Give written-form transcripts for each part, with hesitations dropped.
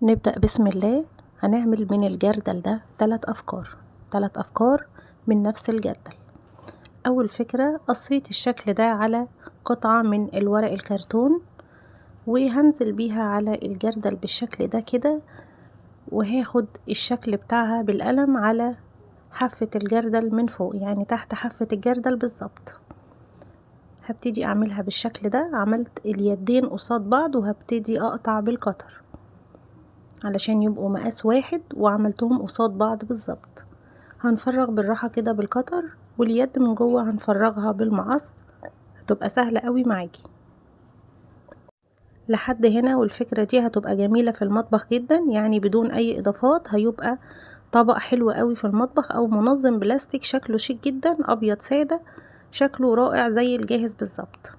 نبدأ بسم الله. هنعمل من الجردل ده 3 أفكار من نفس الجردل. أول فكرة، قصيت الشكل ده على قطعة من الورق الكرتون وهنزل بيها على الجردل بالشكل ده كده، وهاخد الشكل بتاعها بالقلم على حافة الجردل من فوق، يعني تحت حافة الجردل بالظبط. هبتدي أعملها بالشكل ده. عملت اليدين قصاد بعض وهبتدي أقطع بالقطر علشان يبقوا مقاس واحد، وعملتهم قصاد بعض بالظبط. هنفرغ بالراحة كده بالقطر، واليد من جوه هنفرغها بالمقص، هتبقى سهلة قوي معاكي لحد هنا. والفكرة دي هتبقى جميلة في المطبخ جدا، يعني بدون اي اضافات هيبقى طبق حلو قوي في المطبخ، او منظم بلاستيك شكله شيك جدا، ابيض سادة، شكله رائع زي الجاهز بالظبط.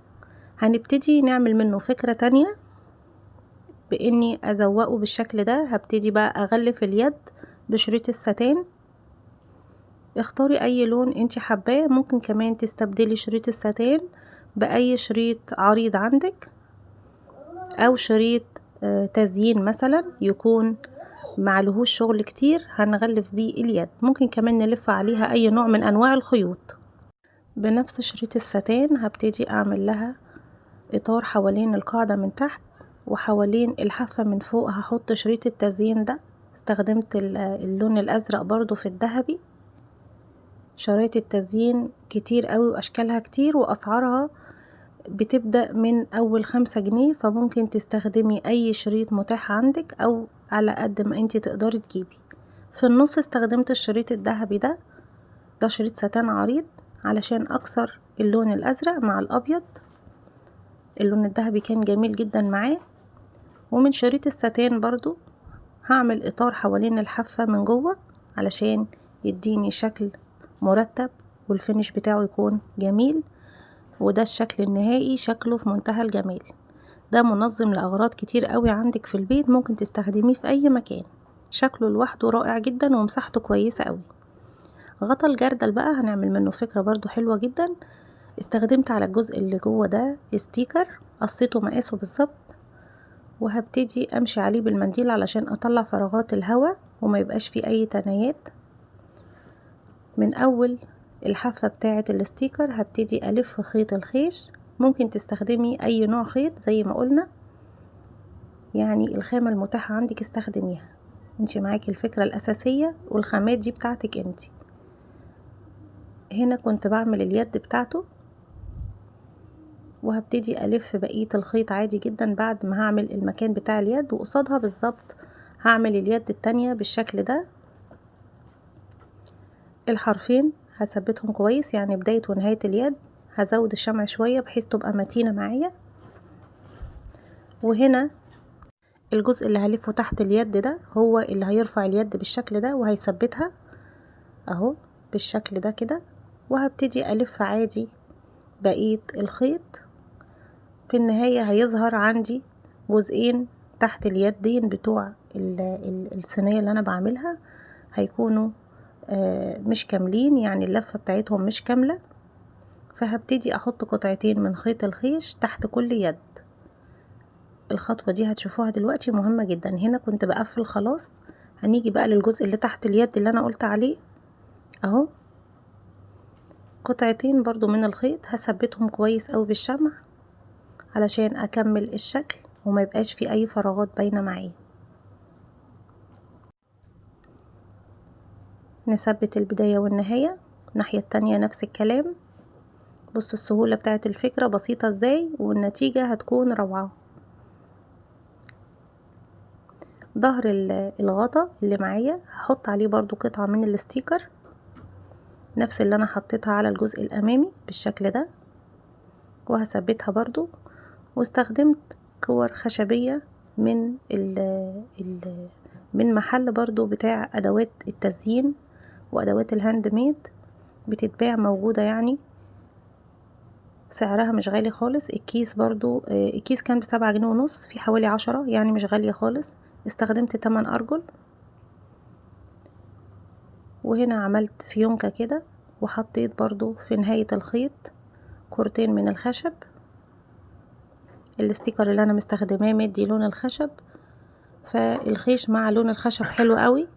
هنبتدي نعمل منه فكرة تانية باني ازوقه بالشكل ده. هبتدي بقى اغلف اليد بشريط الستان. اختاري اي لون انتي حباه، ممكن كمان تستبدلي شريط الستان باي شريط عريض عندك، او شريط تزيين مثلا يكون معلهوش شغل كتير هنغلف بيه اليد. ممكن كمان نلف عليها اي نوع من انواع الخيوط. بنفس شريط الستان هبتدي اعمل لها اطار حوالين القاعدة من تحت، وحوالين الحافة من فوق هحط شريط التزيين ده. استخدمت اللون الازرق برضو في الذهبي. شرايط التزيين كتير قوي واشكالها كتير، واسعارها بتبدأ من اول 5 جنيه، فممكن تستخدمي اي شريط متاح عندك او على قد ما انتي تقدري تجيبي. في النص استخدمت الشريط الذهبي ده شريط ستان عريض علشان اكسر اللون الازرق مع الابيض. اللون الذهبي كان جميل جدا معاه. ومن شريط الستان برضو هعمل اطار حوالين الحافة من جوه علشان يديني شكل مرتب، والفينش بتاعه يكون جميل. وده الشكل النهائي، شكله في منتهى الجمال. ده منظم لأغراض كتير قوي عندك في البيت، ممكن تستخدميه في أي مكان. شكله لوحده رائع جدا ومساحته كويسة قوي. غطا الجردل بقى هنعمل منه فكرة برضو حلوة جدا. استخدمت على الجزء اللي جوه ده ستيكر، قصيته مقاسه بالظبط، وهبتدي امشي عليه بالمنديل علشان اطلع فراغات الهواء وما يبقاش فيه اي تنايات. من اول الحافة بتاعة الستيكر هبتدي ألف خيط الخيش. ممكن تستخدمي أي نوع خيط زي ما قلنا، يعني الخامة المتاحة عندك استخدميها. انتي معاكي الفكرة الأساسية والخامات دي بتاعتك انتي. هنا كنت بعمل اليد بتاعته، وهبتدي ألف بقية الخيط عادي جدا بعد ما هعمل المكان بتاع اليد، وقصادها بالظبط هعمل اليد التانية بالشكل ده. الحرفين هثبتهم كويس، يعني بداية ونهاية اليد. هزود الشمع شوية بحيث تبقى متينة معايا. وهنا الجزء اللي هلفه تحت اليد ده هو اللي هيرفع اليد بالشكل ده وهيثبتها اهو بالشكل ده كده. وهبتدي ألف عادي بقية الخيط. في النهاية هيظهر عندي جزئين تحت اليدين بتوع الصينية اللي انا بعملها، هيكونوا مش كاملين، يعني اللفة بتاعتهم مش كاملة. فهبتدي احط قطعتين من خيط الخيش تحت كل يد. الخطوة دي هتشوفوها دلوقتي مهمة جدا. هنا كنت بقفل خلاص، هنيجي بقى للجزء اللي تحت اليد اللي انا قلت عليه اهو. قطعتين برضو من الخيط هثبتهم كويس اوي بالشمع علشان اكمل الشكل وما يبقاش في اي فراغات باينة معايا. نثبت البداية والنهاية. الناحية التانية نفس الكلام. بصوا السهولة بتاعت الفكرة بسيطة ازاي، والنتيجة هتكون روعة. ظهر الغطا اللي معايا هحط عليه برضو قطعة من الستيكر، نفس اللي انا حطيتها على الجزء الامامي بالشكل ده، وهثبتها برضو. واستخدمت كور خشبية من من محل برضو بتاع ادوات التزيين وادوات الهاند ميد، بتتباع موجودة، يعني سعرها مش غالي خالص. الكيس برضو الكيس كان ب7.5 جنيه، في حوالي 10، يعني مش غالية خالص. استخدمت 8 ارجل. وهنا عملت فيونكة كده، وحطيت برضو في نهاية الخيط كورتين من الخشب. الستيكر اللي انا مستخدماه مدي لون الخشب، فالخيش مع لون الخشب حلو قوي.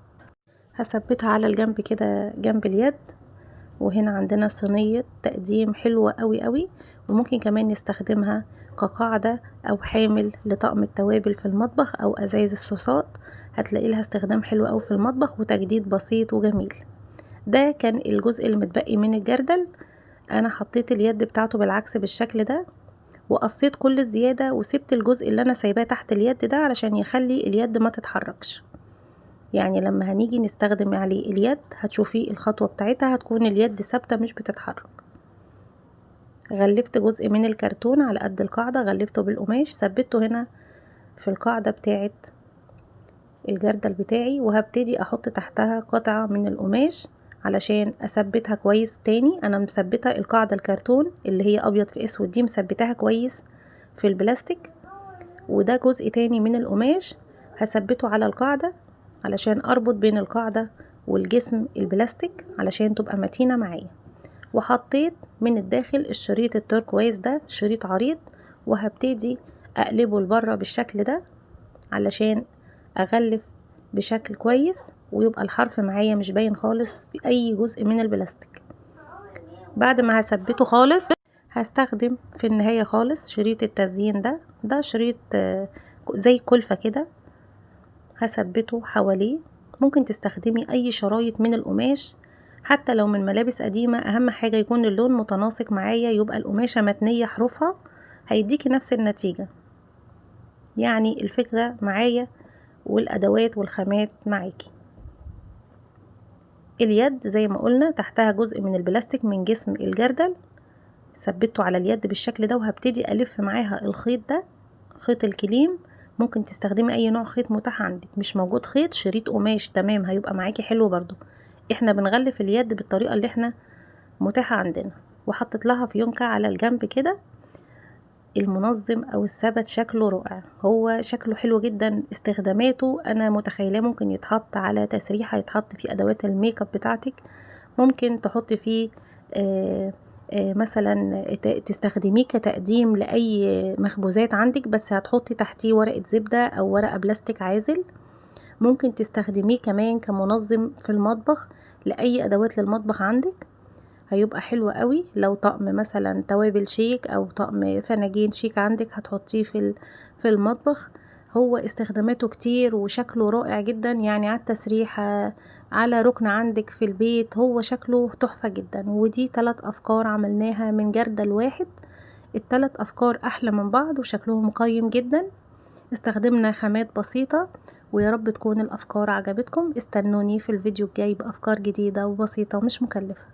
هثبتها على الجنب كده جنب اليد. وهنا عندنا صينية تقديم حلوة قوي قوي، وممكن كمان نستخدمها كقاعدة او حامل لطقم التوابل في المطبخ او ازايز الصوصات. هتلاقي لها استخدام حلو قوي في المطبخ وتجديد بسيط وجميل. ده كان الجزء المتبقي من الجردل. انا حطيت اليد بتاعته بالعكس بالشكل ده، وقصيت كل الزيادة وسبت الجزء اللي انا سايباه تحت اليد ده علشان يخلي اليد ما تتحركش. يعني لما هنيجي نستخدم عليه اليد هتشوفي الخطوة بتاعتها هتكون اليد ثابتة مش بتتحرك. غلفت جزء من الكرتون على قد القاعدة، غلفته بالقماش، ثبته هنا في القاعدة بتاعت الجردل بتاعي، وهبتدي احط تحتها قطعة من القماش علشان اثبتها كويس. تاني انا مثبتة القاعدة الكرتون اللي هي ابيض في اسود دي، مثبتها كويس في البلاستيك، وده جزء تاني من القماش هثبته على القاعدة علشان اربط بين القاعدة والجسم البلاستيك علشان تبقى متينة معايا. وحطيت من الداخل الشريط التركوايز ده، شريط عريض، وهبتدي اقلبه لبره بالشكل ده علشان اغلف بشكل كويس ويبقى الحرف معايا مش باين خالص في اي جزء من البلاستيك. بعد ما هثبته خالص هستخدم في النهاية خالص شريط التزيين ده شريط زي كلفة كده، هثبته حواليه. ممكن تستخدمي اي شرايط من القماش حتى لو من ملابس قديمة، اهم حاجة يكون اللون متناسق معايا، يبقى القماشة متنية حروفها، هيديكي نفس النتيجة. يعني الفكرة معايا والادوات والخامات معاكي. اليد زي ما قلنا تحتها جزء من البلاستيك من جسم الجردل، ثبته على اليد بالشكل ده، وهبتدي الف معاها الخيط ده، خيط الكليم. ممكن تستخدمي اي نوع خيط متاح عندك، مش موجود خيط شريط قماش تمام هيبقى معاكي حلو برضو. احنا بنغلف اليد بالطريقة اللي احنا متاحة عندنا. وحطت لها فيونكة على الجنب كده. المنظم او الثبت شكله رائع، هو شكله حلو جدا. استخداماته انا متخيله ممكن يتحط على تسريحه، يتحط في ادوات الميك اب بتاعتك، ممكن تحطي فيه مثلا تستخدميه كتقديم لاي مخبوزات عندك، بس هتحطي تحتيه ورقه زبده او ورقه بلاستيك عازل. ممكن تستخدميه كمان كمنظم في المطبخ لاي ادوات للمطبخ عندك، هيبقى حلو قوي. لو طقم مثلا توابل شيك او طقم فناجين شيك عندك هتحطيه في المطبخ. هو استخداماته كتير وشكله رائع جدا، يعني على التسريحة، على ركن عندك في البيت، هو شكله تحفة جدا. ودي 3 افكار عملناها من جردل واحد. ال3 افكار احلى من بعض وشكلهم قيم جدا. استخدمنا خامات بسيطة، ويا رب تكون الافكار عجبتكم. استنوني في الفيديو الجاي بافكار جديدة وبسيطة ومش مكلفة.